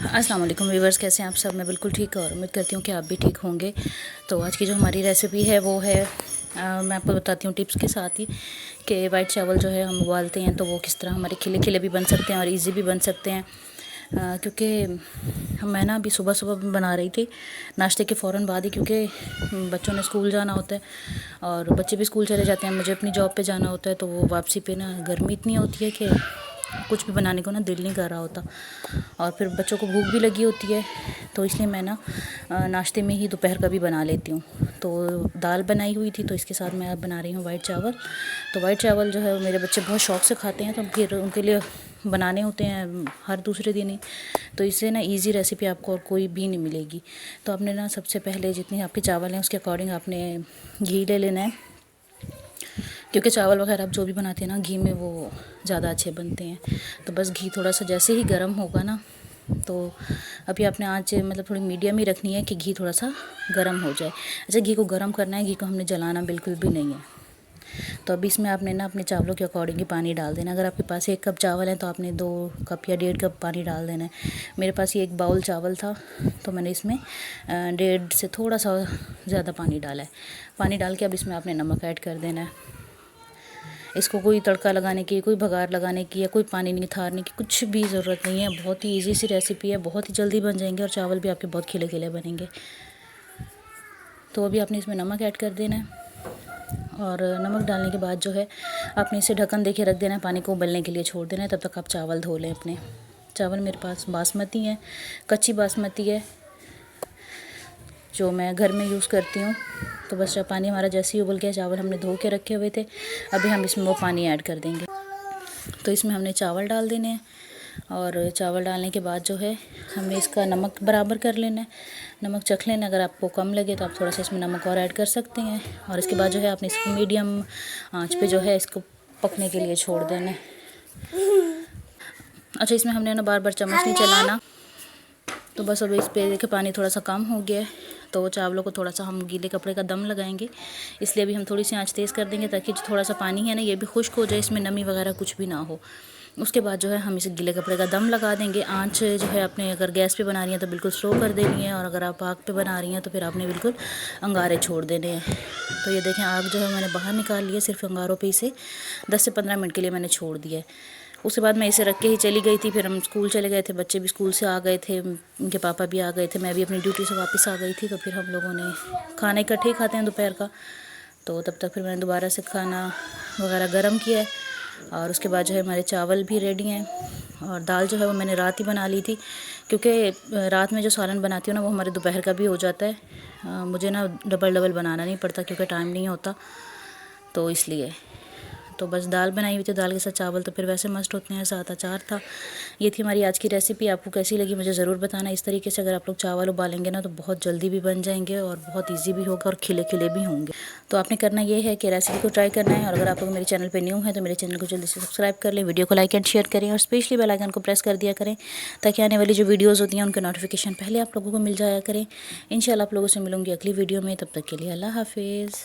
अस्सलाम वालेकुम व्यूवर्स, कैसे हैं आप सब। मैं बिल्कुल ठीक और उम्मीद करती हूँ कि आप भी ठीक होंगे। तो आज की जो हमारी रेसिपी है वो है मैं आपको बताती हूँ टिप्स के साथ ही कि वाइट चावल जो है हम उबालते हैं तो वो किस तरह हमारे खिले खिले भी बन सकते हैं और इजी भी बन सकते हैं। क्योंकि मैं ना अभी सुबह सुबह बना रही थी नाश्ते के फ़ौरन बाद ही, क्योंकि बच्चों ने स्कूल जाना होता है और बच्चे भी स्कूल चले जाते हैं, मुझे अपनी जॉब पे जाना होता है। तो वो वापसी पे ना गर्मी इतनी होती है कि कुछ भी बनाने को ना दिल नहीं कर रहा होता और फिर बच्चों को भूख भी लगी होती है। तो इसलिए मैं ना नाश्ते में ही दोपहर का भी बना लेती हूँ। तो दाल बनाई हुई थी तो इसके साथ मैं अब बना रही हूँ वाइट चावल। तो वाइट चावल जो है मेरे बच्चे बहुत शौक़ से खाते हैं, तो फिर उनके लिए बनाने होते हैं हर दूसरे दिन ही। तो इससे ना इजी रेसिपी आपको और कोई भी नहीं मिलेगी। तो आपने ना सबसे पहले जितनी आपके चावल हैं उसके अकॉर्डिंग आपने घी ले लेना है, क्योंकि चावल वगैरह आप जो भी बनाते हैं ना घी में वो ज़्यादा अच्छे बनते हैं। तो बस घी थोड़ा सा जैसे ही गर्म होगा ना, तो अभी आपने आँच मतलब थोड़ी मीडियम ही रखनी है कि घी थोड़ा सा गर्म हो जाए। अच्छा, घी को गर्म करना है, घी को हमने जलाना बिल्कुल भी नहीं है। तो अभी इसमें आपने ना अपने चावलों के अकॉर्डिंग ही पानी डाल देना। अगर आपके पास 1 कप चावल है तो आपने 2 कप या 1.5 कप पानी डाल देना है। मेरे पास ये 1 बाउल चावल था तो मैंने इसमें 1.5 से थोड़ा सा ज़्यादा पानी डाला है। पानी डाल के अब इसमें आपने नमक ऐड कर देना है। इसको कोई तड़का लगाने की, कोई भगार लगाने की या कोई पानी निथारने की कुछ भी ज़रूरत नहीं है। बहुत ही इजी सी रेसिपी है, बहुत ही जल्दी बन जाएंगे और चावल भी आपके बहुत खिले खिले बनेंगे। तो अभी आपने इसमें नमक ऐड कर देना है और नमक डालने के बाद जो है आपने इसे ढक्कन दे के रख देना है, पानी को उबलने के लिए छोड़ देना है। तब तक आप चावल धो लें अपने। चावल मेरे पास बासमती है, कच्ची बासमती है जो मैं घर में यूज़ करती हूँ। तो बस पानी हमारा जैसे ही उबल गया, चावल हमने धो के रखे हुए थे, अभी हम इसमें वो पानी ऐड कर देंगे। तो इसमें हमने चावल डाल देने हैं और चावल डालने के बाद जो है हमें इसका नमक बराबर कर लेना है। नमक चख लेना, अगर आपको कम लगे तो आप थोड़ा सा इसमें नमक और ऐड कर सकते हैं। और इसके बाद जो है आपने इसको मीडियम आँच पे जो है इसको पकने के लिए छोड़ देना है। अच्छा, इसमें हमने ना बार बार चम्मच नहीं चलाना। तो बस अब इस पे देखिए पानी थोड़ा सा कम हो गया है, तो चावलों को थोड़ा सा हम गीले कपड़े का दम लगाएंगे। इसलिए अभी हम थोड़ी सी आंच तेज़ कर देंगे ताकि जो थोड़ा सा पानी है ना ये भी खुश्क हो जाए, इसमें नमी वगैरह कुछ भी ना हो। उसके बाद जो है हम इसे गीले कपड़े का दम लगा देंगे। आंच जो है आपने अगर गैस पे बना रही है तो बिल्कुल स्लो कर देनी है, और अगर आप आग पे बना रही हैं तो फिर आपने बिल्कुल अंगारे छोड़ देने हैं। तो ये देखें आग जो है मैंने बाहर निकाल लिया, सिर्फ अंगारों पे इसे 10 से 15 मिनट के लिए मैंने छोड़ दिया है। उसके बाद मैं इसे रख के ही चली गई थी। फिर हम स्कूल चले गए थे, बच्चे भी स्कूल से आ गए थे, उनके पापा भी आ गए थे, मैं भी अपनी ड्यूटी से वापस आ गई थी। तो फिर हम लोगों ने खाना इकट्ठे ही खाते हैं दोपहर का। तो तब तक फिर मैंने दोबारा से खाना वगैरह गर्म किया है और उसके बाद जो है हमारे चावल भी रेडी हैं। और दाल जो है वो मैंने रात ही बना ली थी, क्योंकि रात में जो सालन बनाती हूँ ना वो हमारे दोपहर का भी हो जाता है। मुझे ना डबल डबल बनाना नहीं पड़ता क्योंकि टाइम नहीं होता, तो इसलिए। तो बस दाल बनाई हुई थी, दाल के साथ चावल तो फिर वैसे मस्ट होते हैं, साथ अचार था। ये थी हमारी आज की रेसिपी। आपको कैसी लगी मुझे ज़रूर बताना। इस तरीके से अगर आप लोग चावल उबालेंगे ना तो बहुत जल्दी भी बन जाएंगे और बहुत इजी भी होगा और खिले खिले भी होंगे। तो आपने करना ये है कि रेसिपी को ट्राई करना है, और अगर आप लोग मेरे चैनल पर न्यू हैं तो मेरे चैनल को जल्दी से सब्सक्राइब कर लें, वीडियो को लाइक एंड शेयर करें और स्पेशली बेल आइकन को प्रेस कर दिया करें ताकि आने वाली जो वीडियोज़ होती हैं उनके नोटिफिकेशन पहले आप लोगों को मिल जाया करें। इंशाल्लाह आप लोगों से मिलूंगी अगली वीडियो में, तब तक के लिए अल्लाह हाफिज़।